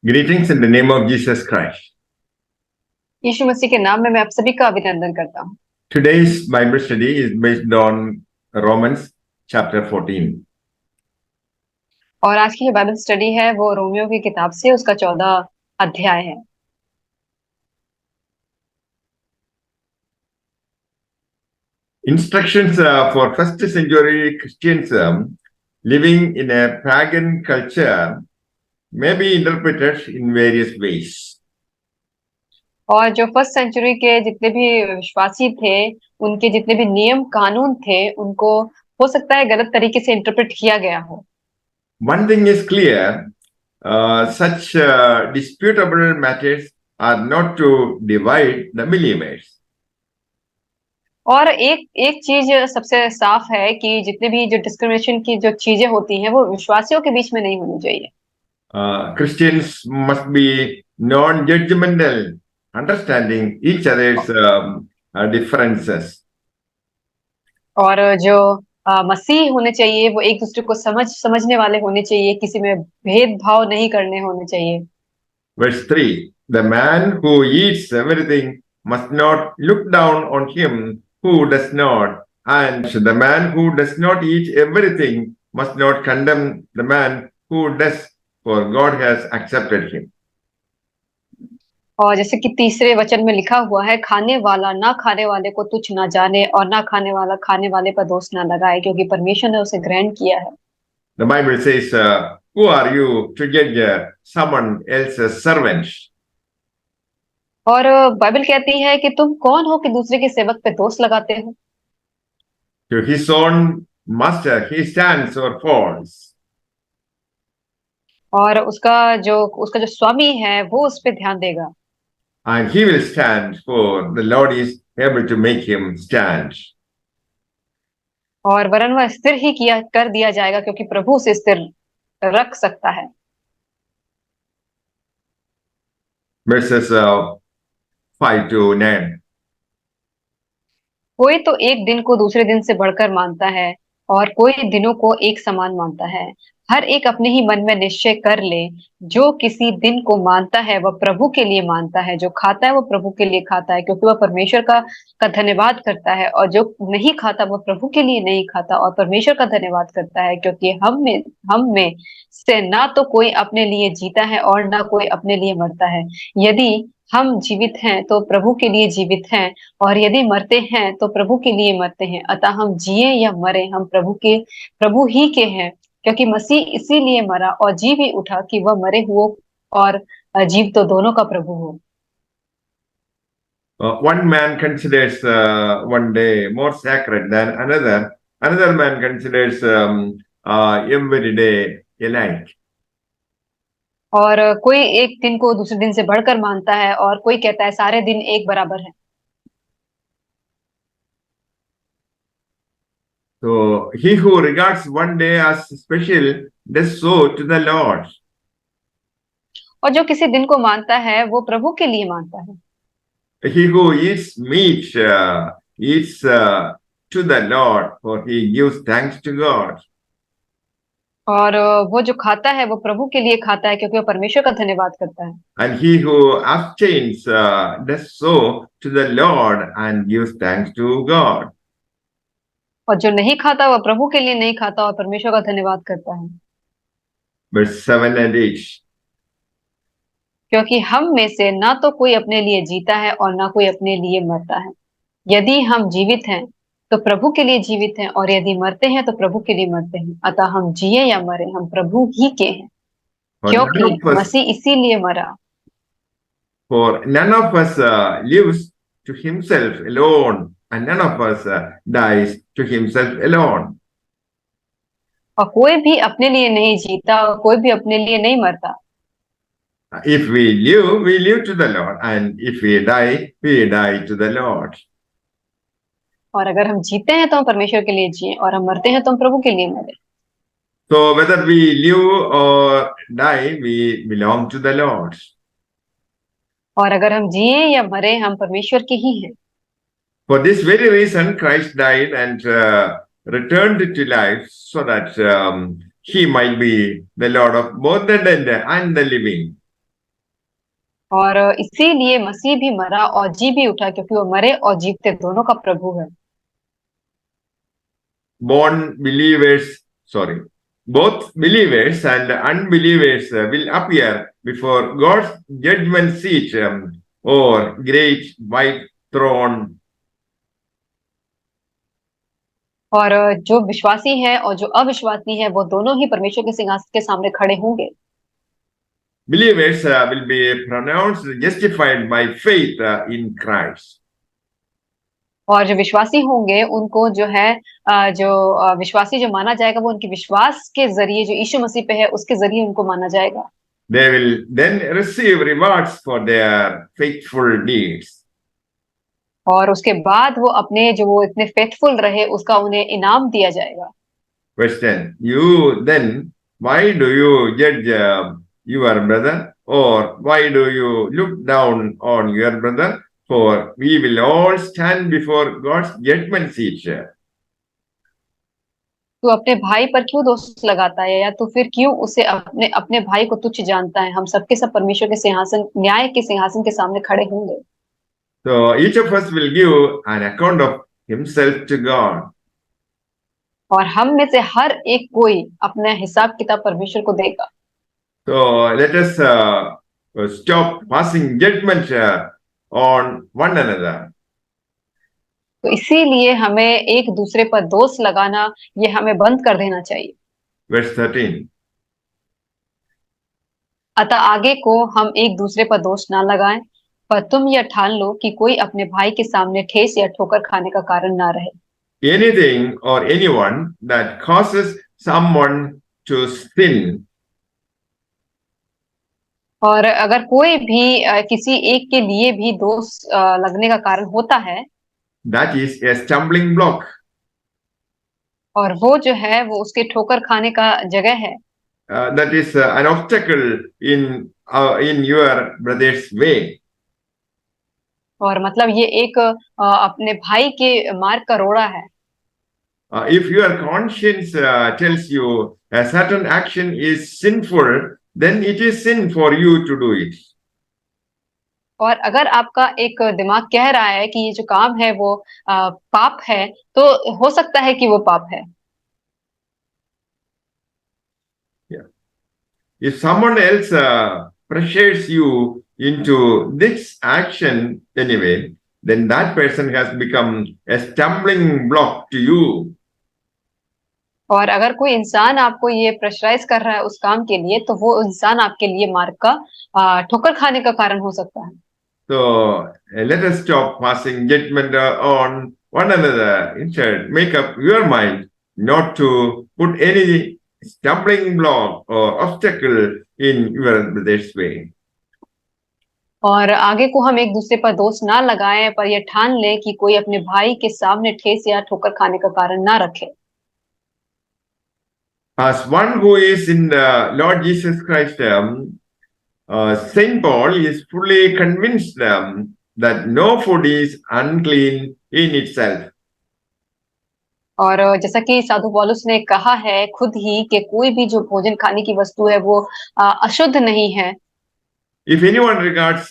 Greetings in the name of Jesus Christ. यीशु मसीह के नाम में मैं आप सभी का अभिनंदन करता हूँ। Today's Bible study is based on Romans chapter 14. और आज की जो बाइबल स्टडी है वो रोमियो की किताब से उसका 14 अध्याय है। Instructions for first century Christians living in a pagan culture may be interpreted in various ways. और जो फर्स्ट सेंचुरी के जितने भी विश्वासी थे, उनके जितने भी नियम कानून थे, उनको हो सकता है गलत तरीके से इंटरप्रेट किया गया हो। One thing is clear, such disputable matters are not to divide the believers. और एक एक चीज सबसे साफ है कि जितने भी जो डिस्क्रिमिनेशन की जो चीजें होती हैं वो विश्वासियों के बीच में नहीं होनी चाहिए। Christians must be non-judgmental, understanding each other's differences. और जो मसीह होने चाहिए वो एक दूसरे को समझने वाले होने चाहिए, किसी में भेदभाव नहीं करने होने चाहिए। Verse 3, the man who eats everything must not look down on him who does not, and the man who does not eat everything must not condemn the man who does, for God has accepted him. और जैसे कि तीसरे वचन में लिखा हुआ है, खाने वाला ना खाने वाले को तुच्छ ना जाने और ना खाने वाला खाने वाले पर दोष ना लगाए, क्योंकि परमेश्वर ने उसे ग्रहण किया है। The Bible says, who are you to judge someone else's servant? और बाइबल कहती है कि तुम कौन हो कि दूसरे के सेवक पे दोष लगाते हो। To his own master he stands or falls. और उसका जो स्वामी है वो उस पे ध्यान देगा। And he will stand, for the Lord is able to make him stand. और वरन वह स्थिर ही कर दिया जाएगा, क्योंकि प्रभु उसे स्थिर रख सकता है। Verses 5 to 9. कोई तो एक दिन को दूसरे दिन से बढ़कर मानता है और कोई दिनों को एक समान मानता है। हर एक अपने ही मन में निश्चय कर ले, जो किसी दिन को मानता है वह प्रभु के लिए मानता है, जो खाता है वो प्रभु के लिए खाता है, क्योंकि वह परमेश्वर का धन्यवाद करता है, और जो नहीं खाता वह प्रभु के लिए नहीं खाता और परमेश्वर का धन्यवाद करता है, क्योंकि हम में से ना तो कोई अपने लिए जीता है और ना कोई अपने लिए मरता है। यदि हम जीवित हैं तो प्रभु के लिए जीवित हैं, और यदि मरते हैं तो प्रभु के लिए मरते हैं। अतः हम जिए या मरे हम प्रभु ही के हैं, क्योंकि मसीह इसीलिए मरा और जी भी उठा कि वह मरे हुए और जीव तो दोनों का प्रभु हो। One man considers one day more sacred than another. Another man considers every day alike. और कोई एक दिन को दूसरे दिन से बढ़कर मानता है और कोई कहता है सारे दिन एक बराबर है। So he who regards one day as special does so to the Lord. और जो किसी दिन को मानता है वो प्रभु के लिए मानता है। He who eats meat eats to the Lord, for he gives thanks to God. और वो जो खाता है वो प्रभु के लिए खाता है, क्योंकि वो परमेश्वर का धन्यवाद करता है। And he who abstains does so to the Lord and gives thanks to God. और जो नहीं खाता वह प्रभु के लिए नहीं खाता और परमेश्वर का धन्यवाद करता है। Verse 7 and 8. क्योंकि हम में से ना तो कोई अपने लिए जीता है और ना कोई अपने लिए मरता है। यदि हम जीवित हैं तो प्रभु के लिए जीवित हैं, और यदि मरते हैं तो प्रभु के लिए मरते हैं। अतः हम जिए या मरे हम प्रभु ही के हैं, क्योंकि मसीह इसीलिए मरा। For none of us lives to himself alone, and none of us dies to himself alone. और कोई भी अपने लिए नहीं जीता और कोई भी अपने लिए नहीं मरता। If we live to the Lord, and if we die to the Lord. और अगर हम जीते हैं तो हम परमेश्वर के लिए जिए, और हम मरते हैं तो हम प्रभु के लिए मरे। So whether we live or die, we belong to the Lord. और अगर हम जिए या मरे हम परमेश्वर के ही हैं। For this very reason, Christ died and returned to life, so that he might be the Lord of both the dead and the living. और इसीलिए मसीह भी मरा और जी भी उठा, क्योंकि वो मरे और जीवते दोनों का प्रभु है। Born believers, sorry, both believers and unbelievers will appear before God's judgment seat or great white throne. और जो विश्वासी है और जो अविश्वासी है, वो दोनों ही परमेश्वर के सिंहासन के सामने खड़े होंगे। Believers will be pronounced justified by faith in Christ. और जो विश्वासी होंगे उनको जो है विश्वासी जो माना जाएगा, वो उनके विश्वास के जरिए जो यीशु मसीह पे है उसके जरिए उनको माना जाएगा। They will then receive rewards for their faithful deeds. और उसके बाद वो इतने फेथफुल रहे उसका उन्हें इनाम दिया जाएगा। Verse 10. You then, why do you judge your brother? Or why do you look down on your brother? For we will all stand before God's judgment seat. तू अपने भाई पर क्यों दोष लगाता है, या तू फिर क्यों उसे अपने अपने भाई को तुच्छ जानता है? हम सबके सब परमेश्वर के सिंहासन, न्याय के सिंहासन के सामने खड़े होंगे। So each of us will give an account of himself to God. और हम में से हर एक कोई अपना हिसाब किताब परमेश्वर को देगा। So let us stop passing judgment on one another. तो इसीलिए हमें एक दूसरे पर दोष लगाना, ये हमें बंद कर देना चाहिए। Verse 13. अतः आगे को हम एक दूसरे पर दोष ना लगाएं, पर तुम यह ठान लो कि कोई अपने भाई के सामने ठेस या ठोकर खाने का कारण ना रहे। Anything or anyone that causes someone to sin, और अगर कोई भी किसी एक के लिए भी दोष लगने का कारण होता है, that is a stumbling block. और वो जो है वो उसके ठोकर खाने का जगह है, That is an obstacle in your brother's way. और मतलब ये एक अपने भाई के मार्ग का रोड़ा है। If your conscience tells you a certain action is sinful, then it is sin for you to do it. और अगर आपका एक दिमाग कह रहा है कि ये जो काम है वो पाप है, तो हो सकता है कि वो पाप है। Yeah. If someone else pressures you into this action anyway, then that person has become a stumbling block to you. और अगर कोई इंसान आपको ये प्रेशराइज कर रहा है उस काम के लिए, तो वो इंसान आपके लिए मार्ग का ठोकर खाने का कारण हो सकता है। So let us stop passing judgment on one another. Instead, make up your mind not to put any stumbling block or obstacle in your brother's way. और आगे को हम एक दूसरे पर दोष ना लगाएं, पर यह ठान लें कि कोई अपने भाई के सामने ठेस या ठोकर खाने का कारण ना रखे। As one who is in the Lord Jesus Christ, Saint Paul is fully convinced that no food is unclean in itself. और जैसा कि साधु पौलुस ने कहा है खुद ही कि कोई भी जो भोजन खाने की वस्तु है वो अशुद्ध नहीं है। If anyone regards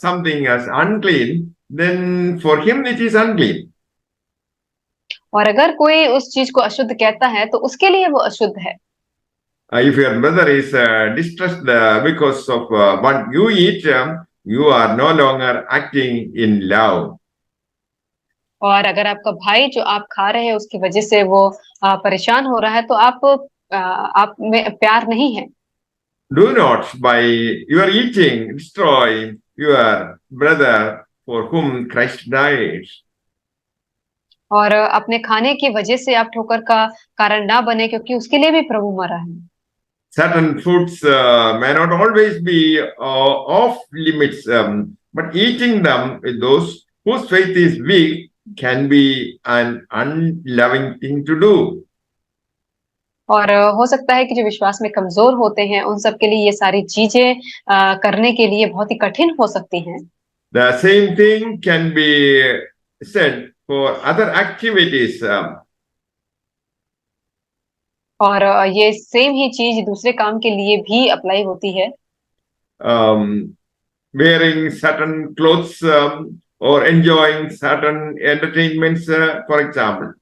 something as unclean, then for him it is unclean. और अगर कोई उस चीज को अशुद्ध कहता है तो उसके लिए वो अशुद्ध है। If your brother is distressed because of what you eat, you are no longer acting in love. और अगर आपका भाई जो आप खा रहे हैं उसकी वजह से वो परेशान हो रहा है, तो आप में प्यार नहीं है। Do not, by your eating, destroy your brother for whom Christ died. और अपने खाने की वजह से आप ठोकर का कारण ना बने, क्योंकि उसके लिए भी प्रभु मरा है। Certain foods may not always be off limits, but eating them with those whose faith is weak can be an unloving thing to do. और हो सकता है कि जो विश्वास में कमजोर होते हैं उन सब के लिए ये सारी चीजें करने के लिए बहुत ही कठिन हो सकती हैं। The same thing can be said for other activities. और ये सेम ही चीज दूसरे काम के लिए भी अप्लाई होती है। Um, wearing certain clothes or enjoying certain entertainments, for example.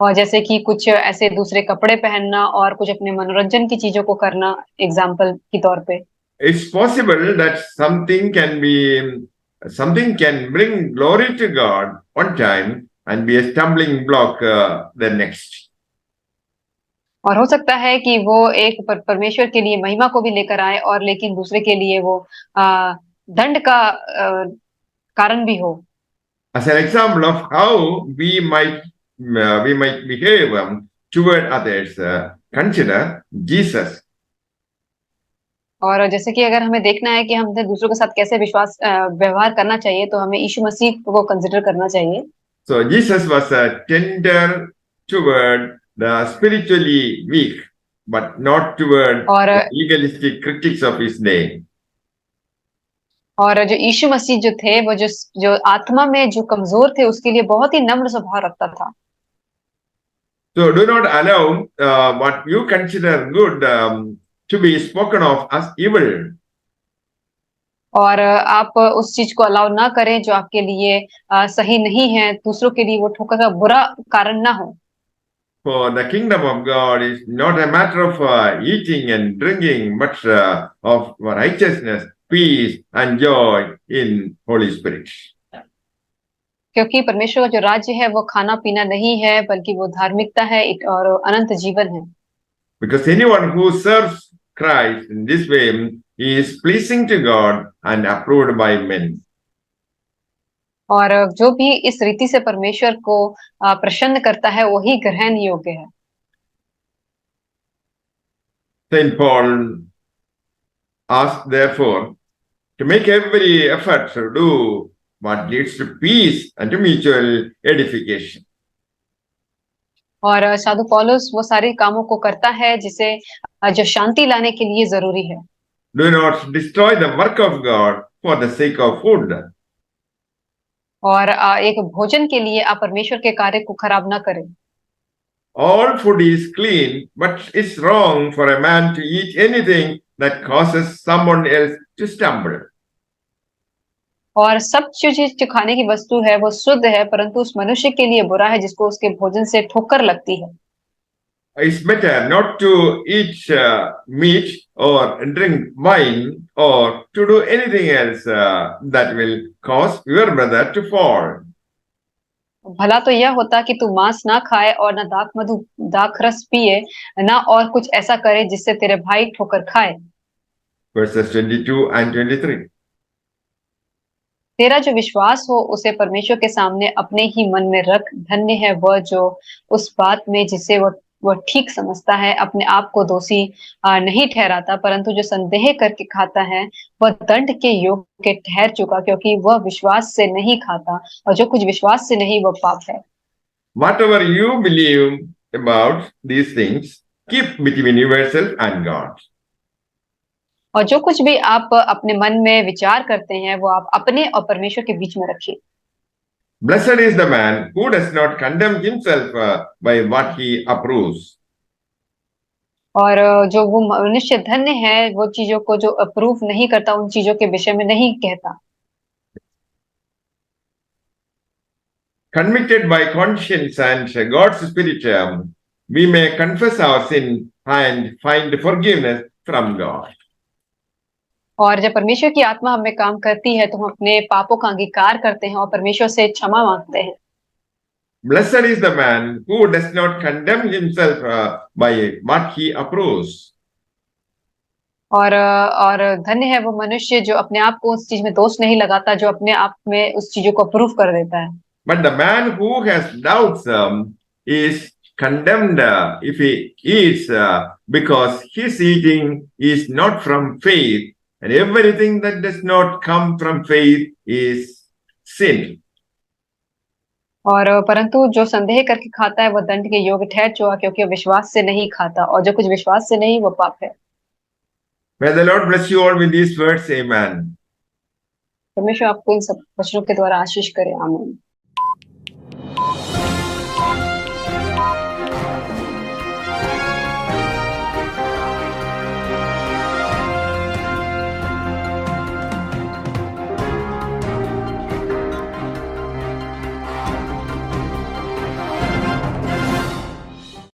और जैसे कि कुछ ऐसे दूसरे कपड़े पहनना और कुछ अपने मनोरंजन की चीजों को करना, एग्जाम्पल के तौर पे। It's possible that something can bring glory to God one time and be a stumbling block the next. और हो सकता है कि वो एक परमेश्वर के लिए महिमा को भी लेकर आए और लेकिन दूसरे के लिए वो दंड का कारण भी हो। As an example of how we might behave toward others, consider Jesus. और जैसे कि अगर हमें देखना है कि हमने दूसरों के साथ कैसे व्यवहार करना चाहिए, तो हमें यीशु मसीह को कंसिडर करना चाहिए। So Jesus was tender toward the spiritually weak, but not toward और the legalistic critics of his day. और जो यीशु मसीह जो थे, वो जो आत्मा में जो कमजोर थे, उसके लिए बहुत ही नम्र स्वभाव रखता था। So do not allow what you consider good to be spoken of as evil. और आप उस चीज को अलाउ ना करें जो आपके लिए सही नहीं है, दूसरों के लिए वो ठोकर का बुरा कारण ना हो। For the kingdom of God is not a matter of eating and drinking, but of righteousness, peace, and joy in Holy Spirit. क्योंकि परमेश्वर का जो राज्य है वो खाना पीना नहीं है, बल्कि वो धार्मिकता है और अनंत जीवन है। Because anyone who serves Christ in this way is pleasing to God and approved by men. और जो भी इस रीति से परमेश्वर को प्रसन्न करता है, वही ग्रहण योग्य है। Saint Paul asked, therefore, to make every effort to do what leads to peace and to mutual edification. और साधु पौलुस वो सारे कामों को करता है जिसे जो शांति लाने के लिए जरूरी है। Do not destroy the work of God for the sake of food. और एक भोजन के लिए आप परमेश्वर के कार्य को खराब ना करें। All food is clean, but it's wrong for a man to eat anything that causes someone else to stumble. और सब चीजें जो खाने की वस्तु है वो शुद्ध है, परंतु उस मनुष्य के लिए बुरा है जिसको उसके भोजन से ठोकर लगती है। It's better not to eat meat or drink wine or to do anything else that will cause your brother to fall. भला तो यह होता कि तू मांस ना खाए और ना दाख रस पिए, ना और कुछ ऐसा करे जिससे तेरे भाई ठोकर खाए। Verses 22 and 23. तेरा जो विश्वास हो उसे परमेश्वर के सामने अपने ही मन में रख। धन्य है वह जो उस बात में जिसे वह ठीक समझता है अपने आप को दोषी नहीं ठहराता, परंतु जो संदेह करके खाता है वह दंड के योग्य ठहर चुका, क्योंकि वह विश्वास से नहीं खाता, और जो कुछ विश्वास से नहीं वह पाप है। Whatever you believe about these things, keep between yourself and God. और जो कुछ भी आप अपने मन में विचार करते हैं वो आप अपने और परमेश्वर के बीच में रखिए। Blessed is the man who does not condemn himself by what he approves. और जो वो मनुष्य धन्य है वो चीजों को जो अप्रूव नहीं करता, उन चीजों के विषय में नहीं कहता। Convicted by conscience and God's Spirit, we may confess our sin and find forgiveness from God. और जब परमेश्वर की आत्मा हमें काम करती है तो हम अपने पापों का अंगीकार करते हैं और परमेश्वर से क्षमा मांगते हैं। Blessed is the man who does not condemn himself by what he approves. और धन्य है वो मनुष्य जो अपने आप को उस चीज में दोष नहीं लगाता, जो अपने आप में उस चीजों को अप्रूव कर देता है। But the man who has doubts is condemned if he eats because his eating is not from faith, and everything that does not come from faith is sin. और परंतु जो संदेह करके खाता है वह दंड के योग्य ठहर चुका, क्योंकि वह विश्वास से नहीं खाता, और जो कुछ विश्वास से नहीं वह पाप है। May the Lord bless you all with these words. Amen. परमेश्वर आपको इन सब वचनों के द्वारा आशीष करे। आमीन।